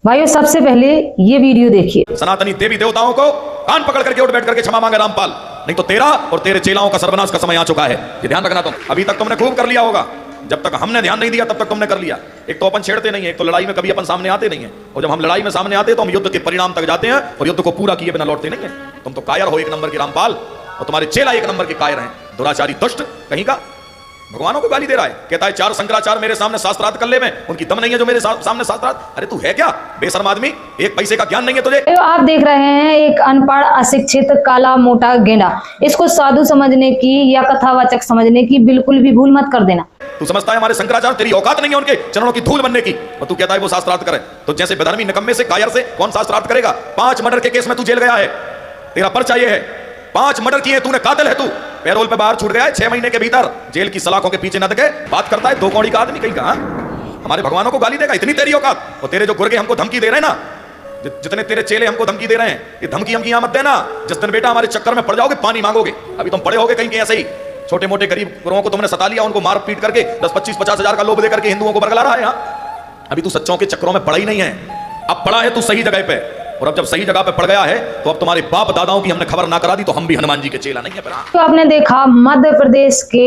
भाइयों सबसे पहले ये वीडियो देखिए। सनातनी देवी देवताओं को कान पकड़ करके उठ बैठ करके क्षमा मांगे रामपाल, नहीं तो तेरा और तेरे चेलाओं का सर्वनाश का समय आ चुका है। ये ध्यान रखना। तुम अभी तक तुमने खूब कर लिया होगा, जब तक हमने ध्यान नहीं दिया तब तक तुमने कर लिया। एक तो अपन छेड़ते नहीं है, एक तो लड़ाई में कभी अपन सामने आते नहीं है, और जब हम लड़ाई में सामने आते हैं तो हम युद्ध के परिणाम तक जाते हैं और युद्ध को पूरा किए बिना लौटते नहीं है। तुम तो कायर हो एक नंबर की रामपाल, और तुम्हारे चेला एक नंबर के कायर हैं, दुराचारी दुष्ट कहीं का। भगवानों को गाली दे रहा है, कहता है चार शंकराचार्य मेरे सामने शास्त्रार्थ कर ले, में उनकी दम नहीं है जो मेरे सामने शास्त्रार्थ। अरे तू है क्या बेशर्म आदमी, एक पैसे का ज्ञान नहीं है तुझे। तो आप देख रहे हैं एक अनपढ़ अशिक्षित काला मोटा गेंडा, इसको साधु समझने की या कथावाचक समझने की बिल्कुल भी भूल मत कर देना। तू समझता है हमारे शंकराचार्य तेरी औकात नहीं है उनके चरणों की धूल बनने की, और तू कहता है वो शास्त्रार्थ करे। तो जैसे बेधर्मी निकम्मे से कायर से कौन शास्त्रार्थ करेगा। 5 मर्डर के केस में तू जेल गया है, तेरा पर्चा ये है, 5 मर्डर किए तूने, कातिल है तू, पैरोल पे बाहर छूट गया है 6 महीने के भीतर, जेल की सलाखों के पीछे न दके बात करता है 2 कौड़ी का आदमी कहीं का। हमारे भगवानों को गाली देगा, इतनी तेरी औकात। और तेरे जो गुर्गे हमको धमकी दे रहे हैं ना, जितने तेरे चेले हमको धमकी दे रहे हैं, ये धमकी हम मत देना। जिस दिन बेटा हमारे चक्कर में पड़ जाओगे पानी मांगोगे। अभी तुम पड़े होगे कहीं के ऐसे ही, छोटे मोटे गरीब गुरुओं को तुमने सता लिया, उनको मार पीट करके 10-25-50 हजार का लोभ देकर के हिंदुओं को बरगला रहा है यहाँ। अभी तू सच्चों के चक्करों में पड़ा ही नहीं है, अब पड़ा है तू सही जगह पे, और अब जब सही जगह पे पड़ गया है तो अब तुम्हारे बाप दादाओं की हमने खबर ना करा दी तो हम भी हनुमान जी के चेला नहीं है। तो आपने देखा मध्य प्रदेश के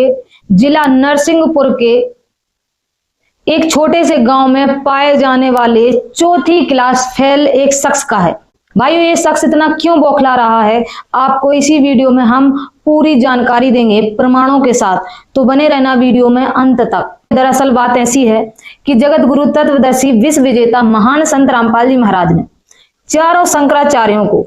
जिला नरसिंहपुर के एक छोटे से गांव में पाए जाने वाले 4th क्लास फेल एक शख्स का है। भाइयों ये शख्स इतना क्यों बौखला रहा है, आपको इसी वीडियो में हम पूरी जानकारी देंगे प्रमाणों के साथ, तो बने रहना वीडियो में अंत तक। दरअसल बात ऐसी है कि जगत गुरु तत्वदर्शी विश्व विजेता महान संत रामपाल जी महाराज ने चारों शंकराचार्यों को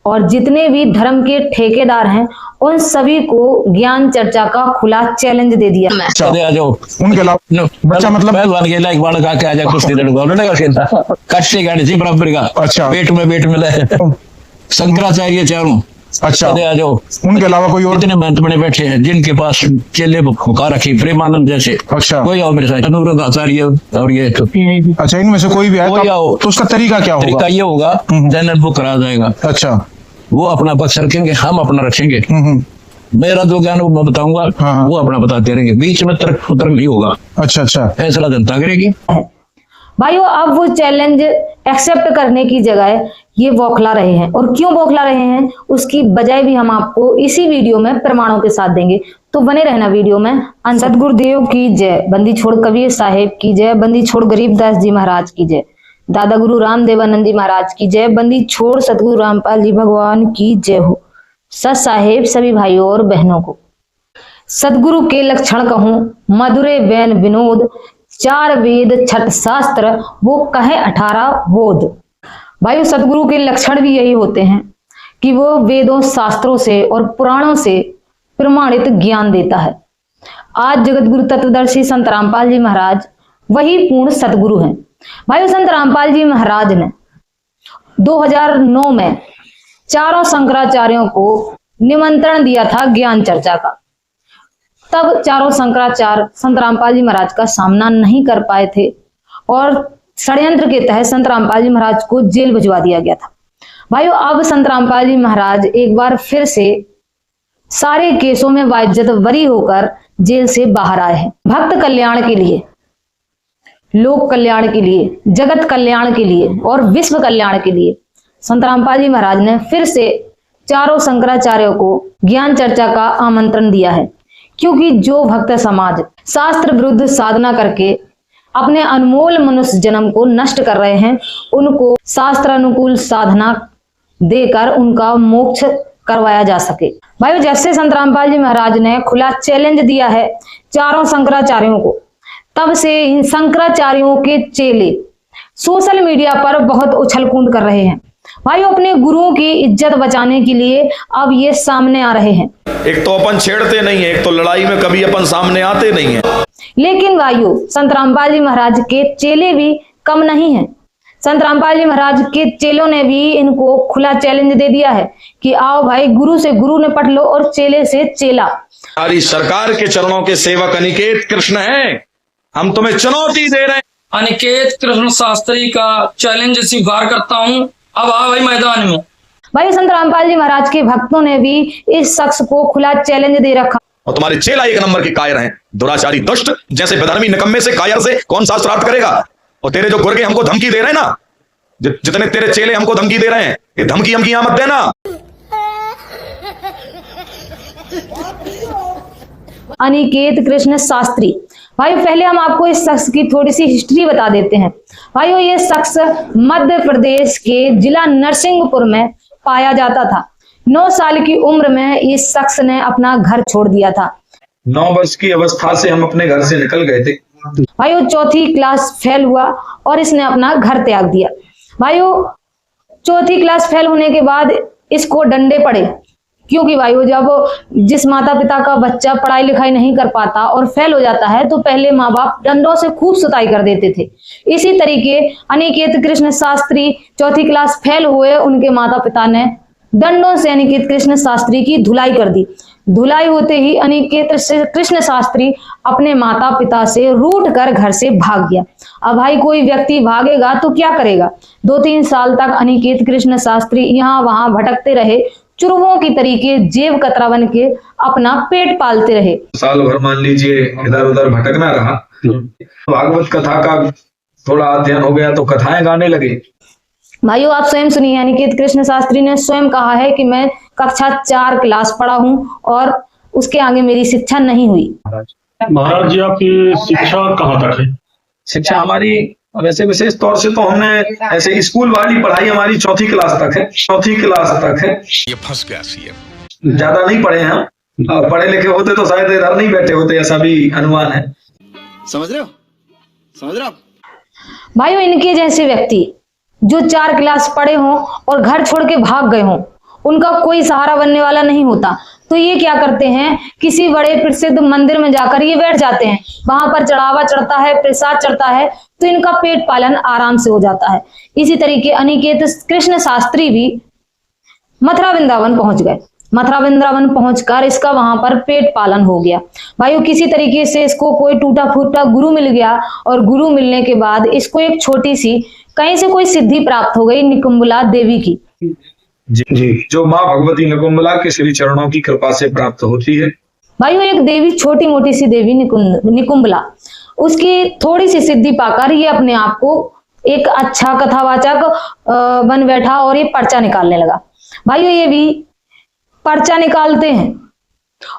और जितने भी धर्म के ठेकेदार हैं उन सभी को ज्ञान चर्चा का खुला चैलेंज दे दिया। आ जाओ उनके अलावा बच्चा मतलब पहलवान के लायक बाण का के आ जा कुश्ती लड़ूंगा लड़ेगा खेलता कच्चे गाड़ी थी बराबर का। अच्छा पेट में ले शंकराचार्य चारों। अच्छा आ जाओ उनके अलावा कोई और इतने महंत बने बैठे हैं जिनके पास चेले भुका रखी प्रेमानंद जैसे। अच्छा कोई आओ मेरे साथ अनुरुद्ध आचार्य और ये तो। अच्छा इनमें से कोई भी आए कोई आओ तो उसका तरीका क्या होगा। तरीका ये होगा चैनल बुक करा जाएगा। अच्छा वो अपना पक्ष रखेंगे हम अपना रखेंगे, मेरा जो ज्ञान वो मैं बताऊंगा। हाँ। वो अपना बताते रहेंगे, बीच में तर्क नहीं होगा। अच्छा अच्छा फैसला जनता करेगी। भाइयों अब वो चैलेंज एक्सेप्ट करने की जगह ये बौखला रहे हैं, और क्यों बौखला रहे हैं उसकी बजाय भी हम आपको इसी वीडियो में प्रमाणों के साथ देंगे, तो बने रहना वीडियो में। सतगुरुदेव की जय, बंदी छोड़ कबीर साहेब की जय, बंदी छोड़ गरीबदास जी महाराज की जय, दादा गुरु रामदेवानंद जी महाराज की जय, बंदी छोड़ सतगुरु रामपाल जी भगवान की जय हो। सत साहेब सभी भाइयों और बहनों को सतगुरु के लक्षण कहूं, मधुरे बैन विनोद, 4 वेद 6 शास्त्र, वो कहे 18 बोध। भाइयों सतगुरु के लक्षण भी यही होते हैं कि वो वेदों शास्त्रों से और पुराणों से प्रमाणित ज्ञान देता है। आज जगत गुरु तत्वदर्शी संत रामपाल जी महाराज वही पूर्ण सतगुरु हैं। भाइयों संत रामपाल जी महाराज ने 2009 में चारों शंकराचार्यों को निमंत्रण दिया था ज्ञान चर्चा का। तब चारों शंकराचार्य संत रामपाल जी महाराज का सामना नहीं कर पाए थे और षड्यंत्र के तहत संत रामपाल जी महाराज को जेल भिजवा दिया गया था। भाइयों अब संत रामपाल जी महाराज एक बार फिर से सारे केसों में बाइज्जत बरी होकर जेल से बाहर आए हैं। भक्त कल्याण के लिए, लोक कल्याण के लिए, जगत कल्याण के लिए और विश्व कल्याण के लिए संत रामपाल जी महाराज ने फिर से चारों शंकराचार्यों को ज्ञान चर्चा का आमंत्रण दिया है, क्योंकि जो भक्त समाज शास्त्र विरुद्ध साधना करके अपने अनमोल मनुष्य जन्म को नष्ट कर रहे हैं, उनको शास्त्र अनुकूल साधना देकर उनका मोक्ष करवाया जा सके। भाई जैसे संत रामपाल जी महाराज ने खुला चैलेंज दिया है चारों शंकराचार्यों को, तब से इन शंकराचार्यों के चेले सोशल मीडिया पर बहुत उछल कूद कर रहे हैं। भाई अपने गुरुओं की इज्जत बचाने के लिए अब ये सामने आ रहे हैं। एक तो अपन छेड़ते नहीं है, एक तो लड़ाई में कभी अपन सामने आते नहीं है। लेकिन भाइयों संत रामपाल जी महाराज के चेले भी कम नहीं हैं। संत रामपाल जी महाराज के चेलों ने भी इनको खुला चैलेंज दे दिया है कि आओ भाई गुरु से गुरु ने पढ़ लो और चेले से चेला। हमारी सरकार के चरणों के सेवक अनिकेत कृष्ण हैं, हम तुम्हें चुनौती दे रहे हैं। अनिकेत कृष्ण शास्त्री का चैलेंज स्वीकार करता हूँ, अब आओ भाई मैदान में। भाई संत रामपाल जी महाराज के भक्तों ने भी इस शख्स को खुला चैलेंज दे रखा, और तुम्हारे चेला एक नंबर के कायर हैं, दुराचारी दुष्ट। जैसे बेधर्मी निकम्मे से कायर से कौन शास्त्रार्थ करेगा। और तेरे जो गुर्गे हमको धमकी दे रहे हैं ना, जितने तेरे चेले हमको धमकी दे रहे हैं, ये धमकी हमकी यहां मत देना। अनिकेत कृष्ण शास्त्री। भाई पहले हम आपको इस शख्स की थोड़ी सी हिस्ट्री बता देते हैं। भाइयों ये शख्स मध्य प्रदेश के जिला नरसिंहपुर में पाया जाता था। 9 साल की उम्र में इस शख्स ने अपना घर छोड़ दिया था। 9 वर्ष की अवस्था से हम अपने घर से निकल गए थे। भाइयों 4th क्लास फेल हुआ और इसने अपना घर त्याग दिया। भाइयों 4th क्लास फेल होने के बाद इसको डंडे पड़े, क्योंकि भाइयों जब जिस माता पिता का बच्चा पढ़ाई लिखाई नहीं कर पाता और फेल हो जाता है तो पहले माँ बाप डंडों से खूब सुताई कर देते थे। इसी तरीके Aniket Krishna Shastri 4th class fail हुए, उनके माता पिता ने डंडों से अनिकेत कृष्ण शास्त्री की धुलाई कर दी। धुलाई होते ही अनिकेत कृष्ण शास्त्री अपने माता पिता से रूठ कर घर से भाग गया। अब भाई कोई व्यक्ति भागेगा तो क्या करेगा। 2-3 साल तक अनिकेत कृष्ण शास्त्री यहाँ वहां भटकते रहे, चुरवों की तरीके जेब कतरा बन के अपना पेट पालते रहे। साल भर मान लीजिए इधर उधर भटकना रहा। भागवत कथा का थोड़ा अध्ययन हो गया तो कथाएं गाने लगे। भाइयों आप स्वयं सुनिए, अनिकेत कृष्ण शास्त्री ने स्वयं कहा है कि मैं कक्षा 4 क्लास पढ़ा हूं और उसके आगे मेरी शिक्षा नहीं हुई। महाराज जी आपकी शिक्षा कहाँ तक है? शिक्षा हमारी वैसे विशेष तौर से तो हमने ऐसे स्कूल वाली पढ़ाई हमारी 4th क्लास तक है। 4th क्लास तक है। ये फंस गया सीएम। ज्यादा नहीं पढ़े हैं, पढ़े लिखे होते तो शायद इधर नहीं बैठे होते, ऐसा भी अनुमान है। समझ रहे हो आप? भाइयों इनके जैसे व्यक्ति जो 4 क्लास पढ़े हों और घर छोड़ के भाग गए हों, उनका कोई सहारा बनने वाला नहीं होता। तो ये क्या करते हैं, किसी बड़े प्रसिद्ध मंदिर में जाकर ये बैठ जाते हैं। वहां पर चढ़ावा चढ़ता है, प्रसाद चढ़ता है, तो इनका पेट पालन आराम से हो जाता है। इसी तरीके अनिकेत कृष्ण शास्त्री भी मथुरा वृंदावन पहुंच गए। मथुरा वृंदावन पहुंचकर इसका वहां पर पेट पालन हो गया। भाइयों किसी तरीके से इसको कोई टूटा फूटा गुरु मिल गया और गुरु मिलने के बाद इसको एक छोटी सी कहीं से कोई सिद्धि प्राप्त हो गई निकुंबला देवी की। जी जो माँ भगवती निकुंबला के श्री चरणों की कृपा से प्राप्त होती है। भाइयों एक देवी, छोटी मोटी सी देवी निकुंबला, उसकी थोड़ी सी सिद्धि पाकर ये अपने आप को एक अच्छा कथावाचक बन बैठा और ये पर्चा निकालने लगा। भाइयों ये भी पर्चा निकालते हैं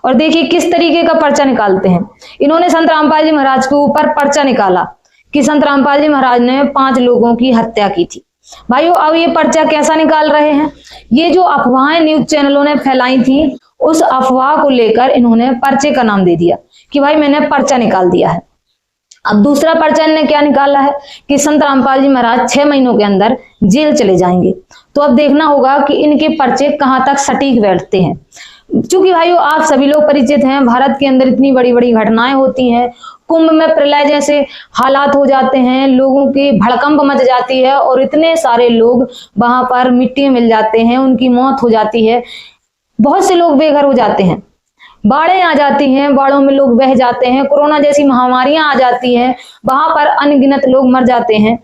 और देखिए किस तरीके का पर्चा निकालते हैं। इन्होंने संत रामपाल जी महाराज के ऊपर पर्चा निकाला कि संत रामपाल जी महाराज ने 5 लोगों की हत्या की थी। भाइयों अब ये पर्चा कैसा निकाल रहे हैं, ये जो अफवाहें न्यूज चैनलों ने फैलाई थी उस अफवाह को लेकर इन्होंने पर्चे का नाम दे दिया कि भाई मैंने पर्चा निकाल दिया है। अब दूसरा पर्चा इन्होंने क्या निकाला है कि संत रामपाल जी महाराज 6 महीनों के अंदर जेल चले जाएंगे। तो अब देखना होगा कि इनके पर्चे कहां तक सटीक बैठते हैं। क्योंकि भाइयों आप सभी लोग परिचित हैं, भारत के अंदर इतनी बड़ी बड़ी घटनाएं होती हैं, कुंभ में प्रलय जैसे हालात हो जाते हैं, लोगों की भड़कंप मच जाती है और इतने सारे लोग वहां पर मिट्टी में मिल जाते हैं, उनकी मौत हो जाती है, बहुत से लोग बेघर हो जाते हैं, बाढ़ें आ जाती हैं, बाढ़ों में लोग बह जाते हैं, कोरोना जैसी महामारियां आ जाती हैं, वहां पर अनगिनत लोग मर जाते हैं,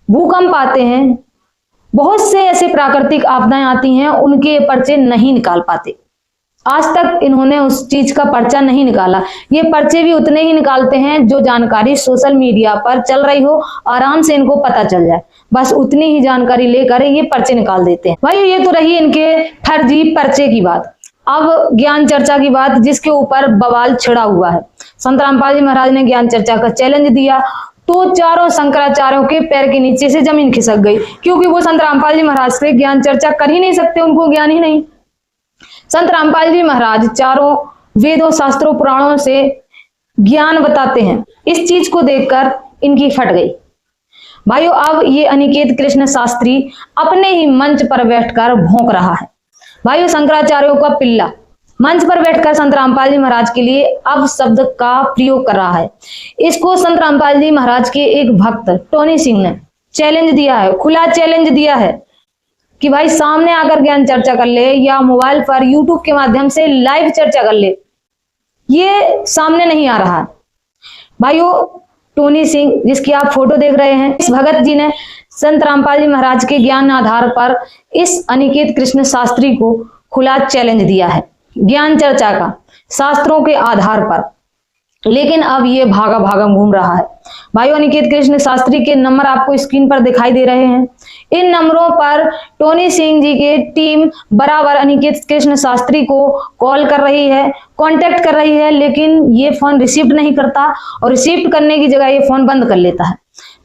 भूकंप आते हैं, बहुत से ऐसे प्राकृतिक आपदाएं आती हैं, उनके पर्चे नहीं निकाल पाते। आज तक इन्होंने उस चीज का पर्चा नहीं निकाला। ये पर्चे भी उतने ही निकालते हैं जो जानकारी सोशल मीडिया पर चल रही हो, आराम से इनको पता चल जाए, बस उतनी ही जानकारी लेकर ये पर्चे निकाल देते हैं। भाई ये तो रही इनके फर्जी पर्चे की बात। अब ज्ञान चर्चा की बात, जिसके ऊपर बवाल छिड़ा हुआ है। संत रामपाल जी महाराज ने ज्ञान चर्चा का चैलेंज दिया तो चारों शंकराचार्यों के पैर के नीचे से जमीन खिसक गई, क्योंकि वो संत रामपाल जी महाराज से ज्ञान चर्चा कर ही नहीं सकते, उनको ज्ञान ही नहीं। संत रामपाल जी महाराज चारों वेदों, शास्त्रों, पुराणों से ज्ञान बताते हैं। इस चीज को देखकर इनकी फट गई। भाइयों अब ये अनिकेत कृष्ण शास्त्री अपने ही मंच पर बैठकर भौंक रहा है। भाइयों शंकराचार्यों का पिल्ला मंच पर बैठकर संत रामपाल जी महाराज के लिए अब शब्द का प्रयोग कर रहा है। इसको संत रामपाल जी महाराज के एक भक्त टोनी सिंह ने चैलेंज दिया है, खुला चैलेंज दिया है कि भाई सामने आकर ज्ञान चर्चा कर ले या मोबाइल पर यूट्यूब के माध्यम से लाइव चर्चा कर ले। ये सामने नहीं आ रहा है। भाइयों टोनी सिंह जिसकी आप फोटो देख रहे हैं, इस भगत जी ने संत रामपाल जी महाराज के ज्ञान आधार पर इस अनिकेत कृष्ण शास्त्री को खुला चैलेंज दिया है ज्ञान चर्चा का, शास्त्रों के आधार पर। लेकिन अब ये भागा भागा घूम रहा है। भाइयों, अनिकेत कृष्ण शास्त्री के नंबर आपको स्क्रीन पर दिखाई दे रहे हैं। इन नंबरों पर टोनी सिंह जी की टीम बराबर अनिकेत कृष्ण शास्त्री को कॉल कर रही है, कांटेक्ट कर रही है, लेकिन ये फोन रिसीव नहीं करता और रिसीव करने की जगह ये फोन बंद कर लेता है।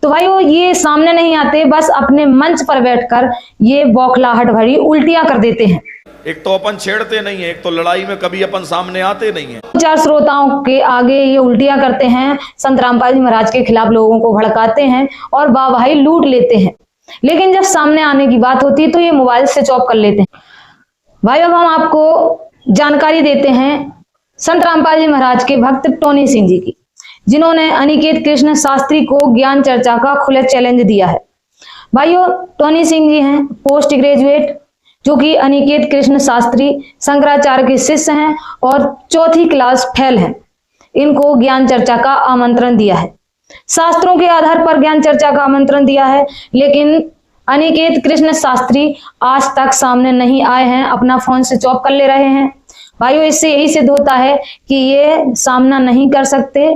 तो भाइयों, ये सामने नहीं आते, बस अपने मंच पर बैठकर ये बौखलाहट भरी उल्टियां कर देते हैं। एक तो अपन छेड़ते नहीं है, एक तो लड़ाई में कभी अपन सामने आते नहीं है। चार श्रोताओं के आगे ये उल्टियां करते हैं, संत रामपाल जी महाराज के खिलाफ लोगों को भड़काते हैं और वाहवाही लूट लेते हैं, लेकिन जब सामने आने की बात होती है तो ये मोबाइल स्विच ऑफ कर लेते हैं। भाई, अब हम आपको जानकारी देते हैं संत रामपाल जी महाराज के भक्त टोनी सिंह जी की, जिन्होंने अनिकेत कृष्ण शास्त्री को ज्ञान चर्चा का खुला चैलेंज दिया है। भाइयों, टोनी सिंह जी हैं पोस्ट ग्रेजुएट, जो कि अनिकेत कृष्ण शास्त्री शंकराचार्य के शिष्य हैं और चौथी क्लास फेल हैं। इनको ज्ञान चर्चा का आमंत्रण दिया है, शास्त्रों के आधार पर ज्ञान चर्चा का आमंत्रण दिया है, लेकिन अनिकेत कृष्ण शास्त्री आज तक सामने नहीं आए हैं, अपना फोन स्विच ऑफ कर ले रहे हैं। भाइयों, इससे यही सिद्ध होता है कि ये सामना नहीं कर सकते,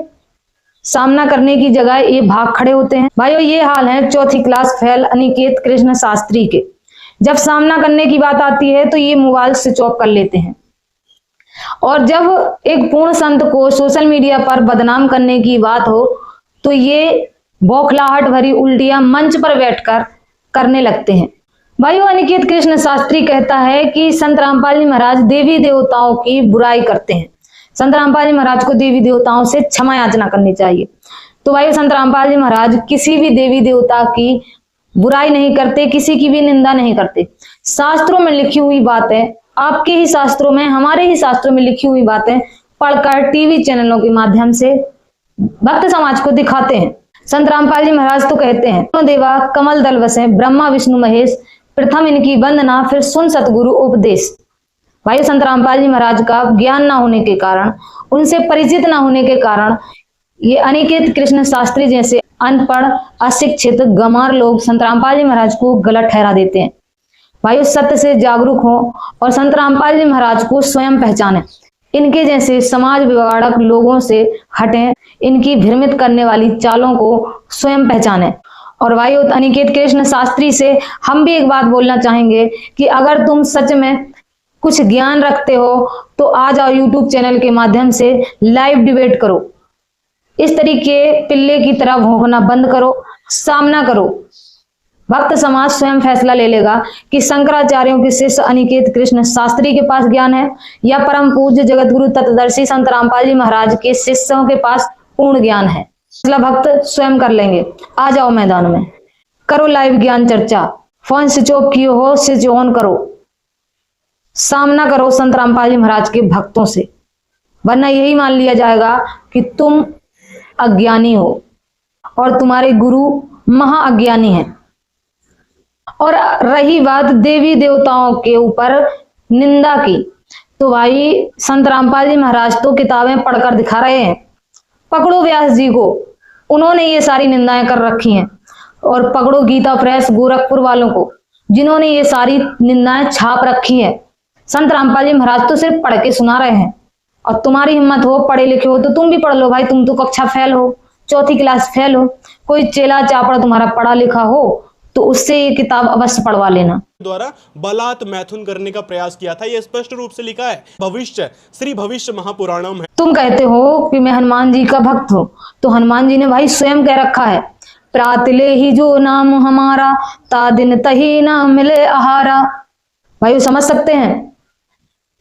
सामना करने की जगह ये भाग खड़े होते हैं। भाइयों, ये हाल है चौथी क्लास फेल अनिकेत कृष्ण शास्त्री के। जब सामना करने की बात आती है तो ये मोबाइल स्विच ऑफ कर लेते हैं, और जब एक पूर्ण संत को सोशल मीडिया पर बदनाम करने की बात हो तो ये बौखलाहट भरी उल्टियां मंच पर बैठकर करने लगते हैं। भाइयों, अनिकेत कृष्ण शास्त्री कहता है कि संत रामपाल जी महाराज देवी देवताओं की बुराई करते हैं, संत रामपाल जी महाराज को देवी देवताओं से क्षमा याचना करनी चाहिए। तो भाइयों, संत रामपाल जी महाराज किसी भी देवी देवता की बुराई नहीं करते, किसी की भी निंदा नहीं करते। शास्त्रों में लिखी हुई बातें, आपके ही शास्त्रों में, हमारे ही शास्त्रों में लिखी हुई बातें पढ़कर टीवी चैनलों के माध्यम से भक्त समाज को दिखाते हैं। संत रामपाल जी महाराज तो कहते हैं, देवा कमल दल बसे ब्रह्मा विष्णु महेश, प्रथम इनकी वंदना फिर सुन सतगुरु उपदेश। भाई, संत रामपाल जी महाराज का ज्ञान ना होने के कारण, उनसे परिचित ना होने के कारण ये अनिकेत कृष्ण शास्त्री जैसे अनपढ़ अशिक्षित गंवार लोग संत रामपाल जी महाराज को गलत ठहरा देते हैं। भाइयों, सत्य से जागरूक हो और संत रामपाल जी महाराज को स्वयं पहचाने, इनके जैसे समाज विगाड़क लोगों से हटें, इनकी भ्रमित करने वाली चालों को स्वयं पहचाने। और भाइयों, अनिकेत कृष्ण शास्त्री से हम भी एक बात बोलना चाहेंगे कि अगर तुम सच में कुछ ज्ञान रखते हो तो आ जाओ यूट्यूब चैनल के माध्यम से लाइव डिबेट करो। इस तरीके पिल्ले की तरह भौंकना बंद करो, सामना करो। भक्त समाज स्वयं फैसला ले लेगा कि शंकराचार्यों के शिष्य अनिकेत कृष्ण शास्त्री के पास ज्ञान है या परम पूज्य जगत गुरु तत्वदर्शी संत रामपाल जी महाराज के शिष्यों के पास पूर्ण ज्ञान है। फैसला भक्त स्वयं कर लेंगे। आ जाओ मैदान में, करो लाइव ज्ञान चर्चा। फोन स्विच ऑफ किए हो, स्विच ऑन करो, सामना करो संत रामपाल जी महाराज के भक्तों से, वरना यही मान लिया जाएगा कि तुम अज्ञानी हो और तुम्हारे गुरु महाअज्ञानी हैं। और रही बात देवी देवताओं के ऊपर निंदा की, तो भाई संत रामपाल जी महाराज तो किताबें पढ़कर दिखा रहे हैं। पकड़ो व्यास जी को, उन्होंने ये सारी निंदाएं कर रखी हैं, और पकड़ो गीता प्रेस गोरखपुर वालों को, जिन्होंने ये सारी निंदाएं छाप रखी है। संत रामपाल जी महाराज तो सिर्फ पढ़ के सुना रहे हैं, और तुम्हारी हिम्मत हो, पढ़े लिखे हो तो तुम भी पढ़ लो भाई। तुम तो कक्षा फेल हो, चौथी क्लास फेल हो, कोई चेला चापड़ा तुम्हारा पढ़ा लिखा हो तो उससे ये किताब अवश्य पढ़वा लेना। द्वारा बलात् मैथुन करने का प्रयास किया था, ये स्पष्ट रूप से लिखा है भविष्य श्री भविष्य महापुराणम है। तुम कहते हो कि मैं हनुमान जी का भक्त हूँ, तो हनुमान जी ने भाई स्वयं कह रखा है, प्रातले ही जो नाम हमारा, ता दिन तही ना मिले आहारा। भाई समझ सकते हैं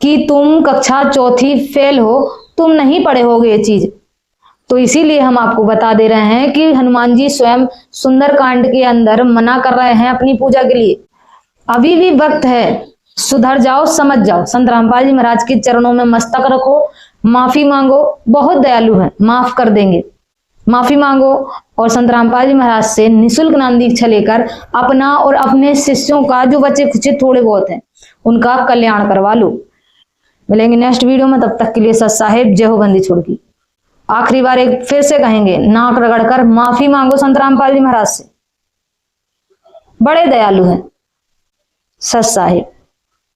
कि तुम कक्षा चौथी फेल हो, तुम नहीं पढ़े होगे ये चीज। तो इसीलिए हम आपको बता दे रहे हैं कि हनुमान जी स्वयं सुंदरकांड के अंदर मना कर रहे हैं अपनी पूजा के लिए। अभी भी वक्त है, सुधर जाओ, समझ जाओ। संत रामपाल जी महाराज के चरणों में मस्तक रखो, माफी मांगो, बहुत दयालु हैं, माफ कर देंगे। माफी मांगो और संत रामपाल जी महाराज से निःशुल्क नाम दीक्षा लेकर अपना और अपने शिष्यों का जो बचे खुचे थोड़े बहुत हैं उनका कल्याण करवा लो। मिलेंगे नेक्स्ट वीडियो में, तब तक के लिए सत साहेब, जय हो बंदी छोड़ की। आखिरी बार एक फिर से कहेंगे, नाक रगड़कर माफी मांगो संत रामपाल जी महाराज से, बड़े दयालु हैं। सत साहेब।